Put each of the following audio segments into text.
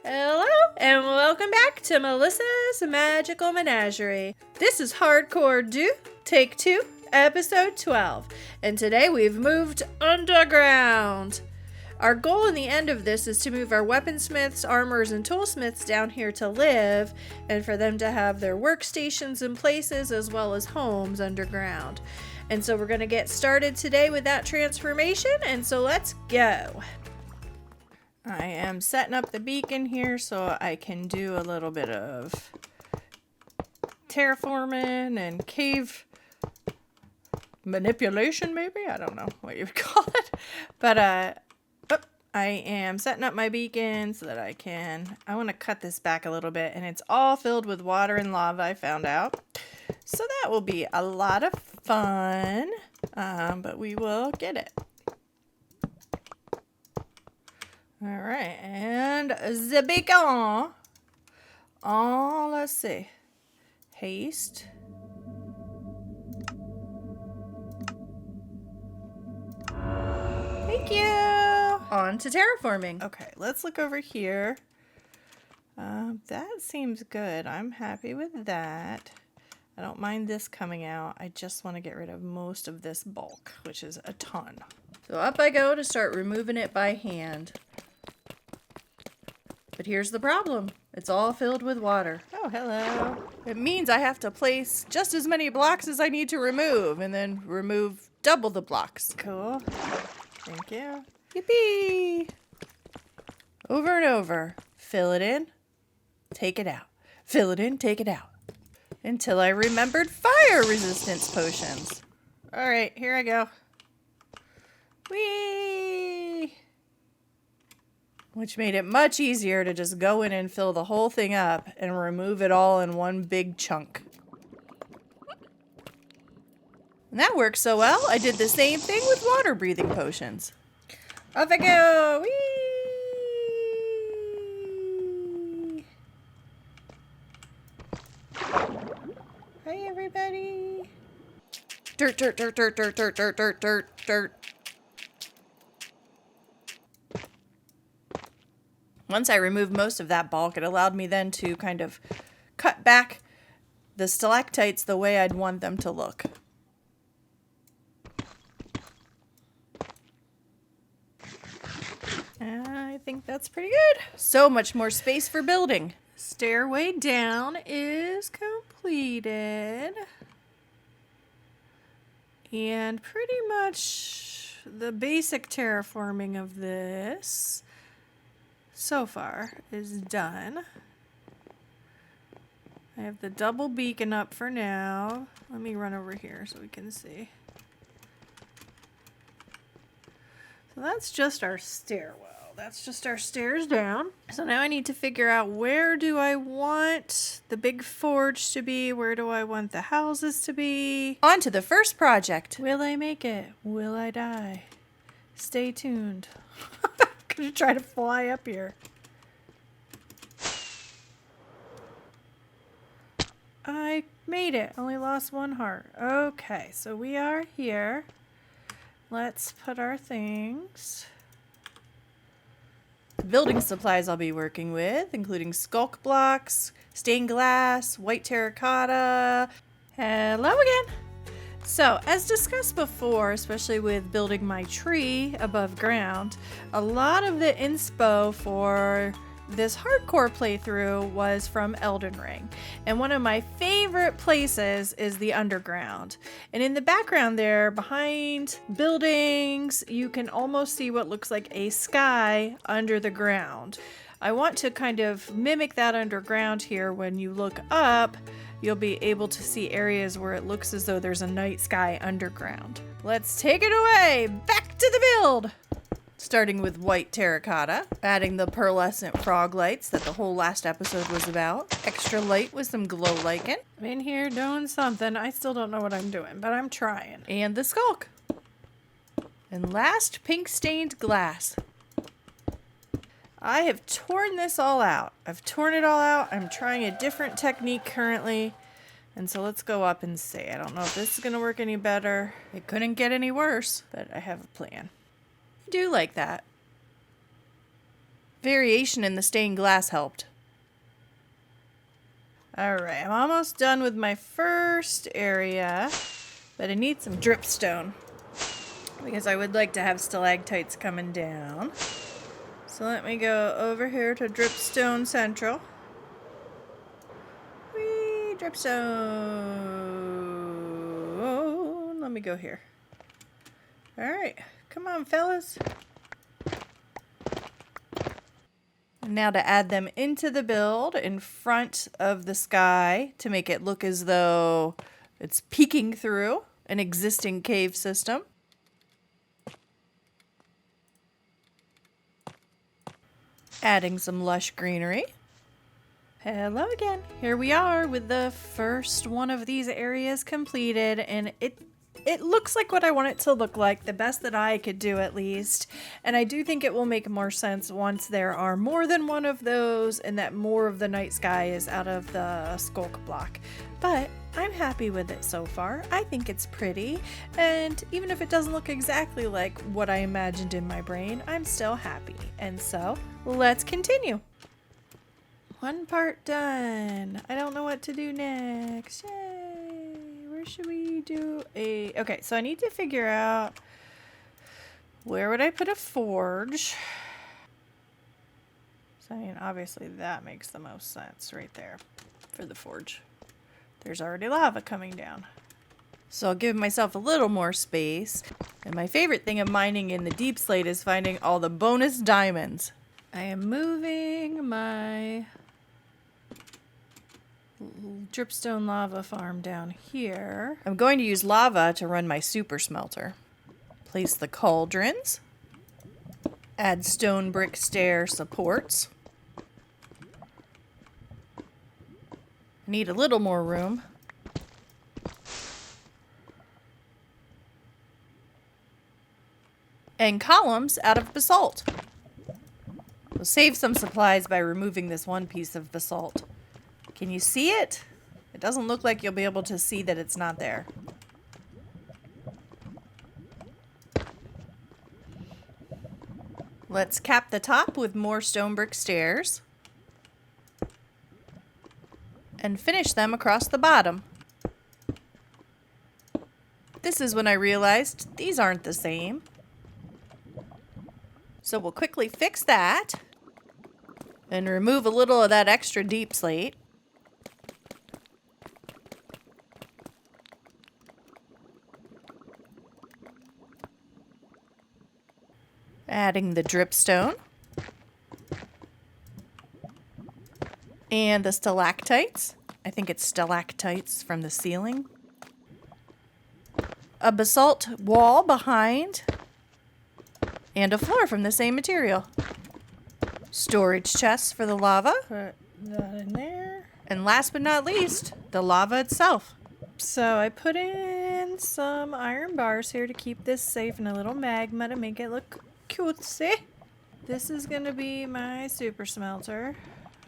Hello, and welcome back to Melissa's Magical Menagerie. This is Hardcore Do, Take 2, Episode 12, and today we've moved underground. Our goal in the end of this is to move our weaponsmiths, armorers, and toolsmiths down here to live, and for them to have their workstations and places as well as homes underground. And so we're going to get started today with that transformation, and so let's go. I am setting up the beacon here so I can do a little bit of terraforming and cave manipulation, maybe? I don't know what you would call it. But I am setting up my beacon so that I want to cut this back a little bit, and it's all filled with water and lava, I found out. So that will be a lot of fun, but we will get it. All right, and the beacon. Oh, let's see. Haste. Thank you. On to terraforming. Okay, let's look over here. That seems good. I'm happy with that. I don't mind this coming out. I just want to get rid of most of this bulk, which is a ton. So up I go to start removing it by hand. But here's the problem. It's all filled with water. Oh, hello. It means I have to place just as many blocks as I need to remove, and then remove double the blocks. Cool. Thank you. Yippee! Over and over. Fill it in. Take it out. Fill it in. Take it out. Until I remembered fire resistance potions. All right, here I go. Whee! Which made it much easier to just go in and fill the whole thing up and remove it all in one big chunk. And that worked so well, I did the same thing with water breathing potions. Off I go! Whee! Hi, everybody! Dirt, dirt, dirt, dirt, dirt, dirt, dirt, dirt, dirt, dirt. Once I removed most of that bulk, it allowed me then to kind of cut back the stalactites the way I'd want them to look. I think that's pretty good. So much more space for building. Stairway down is completed. And pretty much the basic terraforming of this so far is done. I have the double beacon up for now. Let me run over here so we can see. So that's just our stairwell. That's just our stairs down. So now I need to figure out, where do I want the big forge to be? Where do I want the houses to be? On to the first project. Will I make it? Will I die? Stay tuned. Gonna try to fly up here. I made it. Only lost one heart. Okay, so we are here. Let's put our things. The building supplies I'll be working with, including sculk blocks, stained glass, white terracotta. Hello again. So, as discussed before, especially with building my tree above ground, a lot of the inspo for this hardcore playthrough was from Elden Ring. And one of my favorite places is the underground. And in the background there, behind buildings, you can almost see what looks like a sky under the ground. I want to kind of mimic that underground here. When you look up, you'll be able to see areas where it looks as though there's a night sky underground. Let's take it away! Back to the build! Starting with white terracotta, adding the pearlescent frog lights that the whole last episode was about. Extra light with some glow lichen. I'm in here doing something. I still don't know what I'm doing, but I'm trying. And the skulk. And last, pink stained glass. I have torn this all out. I've torn it all out. I'm trying a different technique currently. And so let's go up and see. I don't know if this is going to work any better. It couldn't get any worse, but I have a plan. I do like that. variation in the stained glass helped. Alright, I'm almost done with my first area, but I need some dripstone because I would like to have stalactites coming down. So let me go over here to Dripstone Central. Whee! Dripstone! Let me go here. Alright, come on, fellas. And now to add them into the build in front of the sky to make it look as though it's peeking through an existing cave system. Adding some lush greenery. Hello again. Here we are with the first one of these areas completed, and it looks like what I want it to look like, the best that I could do at least. And I do think it will make more sense once there are more than one of those and that more of the night sky is out of the skulk block. But I'm happy with it so far. I think it's pretty, and even if it doesn't look exactly like what I imagined in my brain, I'm still happy. And so, let's continue. One part done. I don't know what to do next. Yay! Where should we do a... Okay, so I need to figure out where would I put a forge. So, I mean, obviously that makes the most sense right there for the forge. There's already lava coming down. So I'll give myself a little more space. And my favorite thing of mining in the deep slate is finding all the bonus diamonds. I am moving my dripstone lava farm down here. I'm going to use lava to run my super smelter. Place the cauldrons. Add stone brick stair supports. Need a little more room. And columns out of basalt. We'll save some supplies by removing this one piece of basalt. Can you see it? It doesn't look like you'll be able to see that it's not there. Let's cap the top with more stone brick stairs. And finish them across the bottom. This is when I realized these aren't the same. So we'll quickly fix that. And remove a little of that extra deep slate. Adding the dripstone. And the stalactites. I think it's stalactites from the ceiling. A basalt wall behind. And a floor from the same material. Storage chests for the lava. Put that in there. And last but not least, the lava itself. So I put in some iron bars here to keep this safe and a little magma to make it look cutesy. This is going to be my super smelter.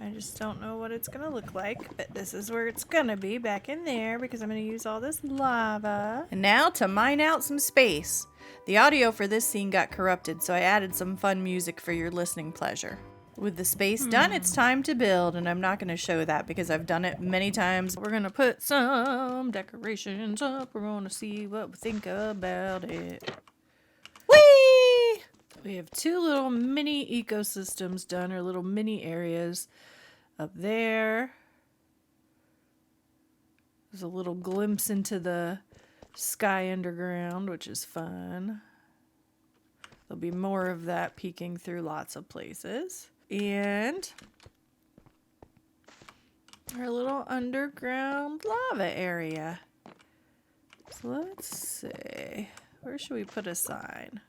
I just don't know what it's going to look like, but this is where it's going to be, back in there, because I'm going to use all this lava. And now to mine out some space. The audio for this scene got corrupted, so I added some fun music for your listening pleasure. With the space done, it's time to build, and I'm not going to show that because I've done it many times. We're going to put some decorations up. We're going to see what we think about it. Whee! We have two little mini ecosystems done, or little mini areas up there. There's a little glimpse into the sky underground, which is fun. There'll be more of that peeking through lots of places. And our little underground lava area. So let's see. Where should we put a sign?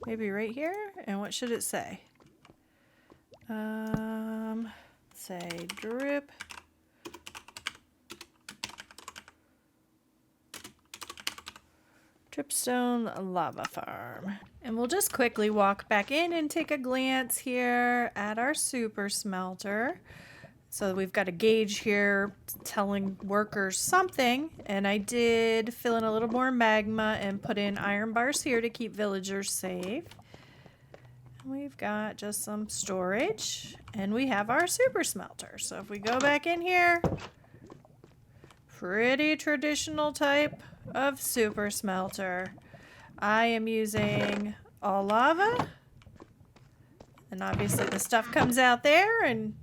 Maybe right here? And what should it say? Say drip. Dripstone Lava Farm. And we'll just quickly walk back in and take a glance here at our super smelter. So we've got a gauge here telling workers something, and I did fill in a little more magma and put in iron bars here to keep villagers safe. we've got just some storage, and we have our super smelter. So if we go back in here, pretty traditional type of super smelter. I am using all lava, and obviously the stuff comes out there, and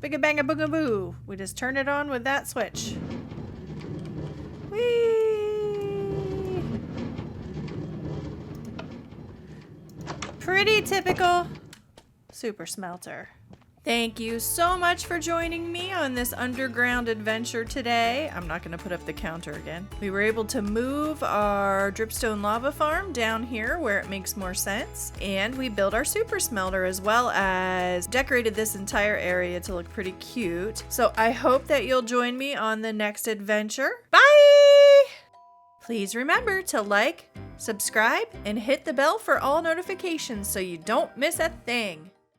bigga banga booga boo. We just turn it on with that switch. Whee! Pretty typical super smelter. Thank you so much for joining me on this underground adventure today. I'm not going to put up the counter again. We were able to move our dripstone lava farm down here where it makes more sense. And we built our super smelter as well as decorated this entire area to look pretty cute. So I hope that you'll join me on the next adventure. Bye! Please remember to like, subscribe, and hit the bell for all notifications so you don't miss a thing.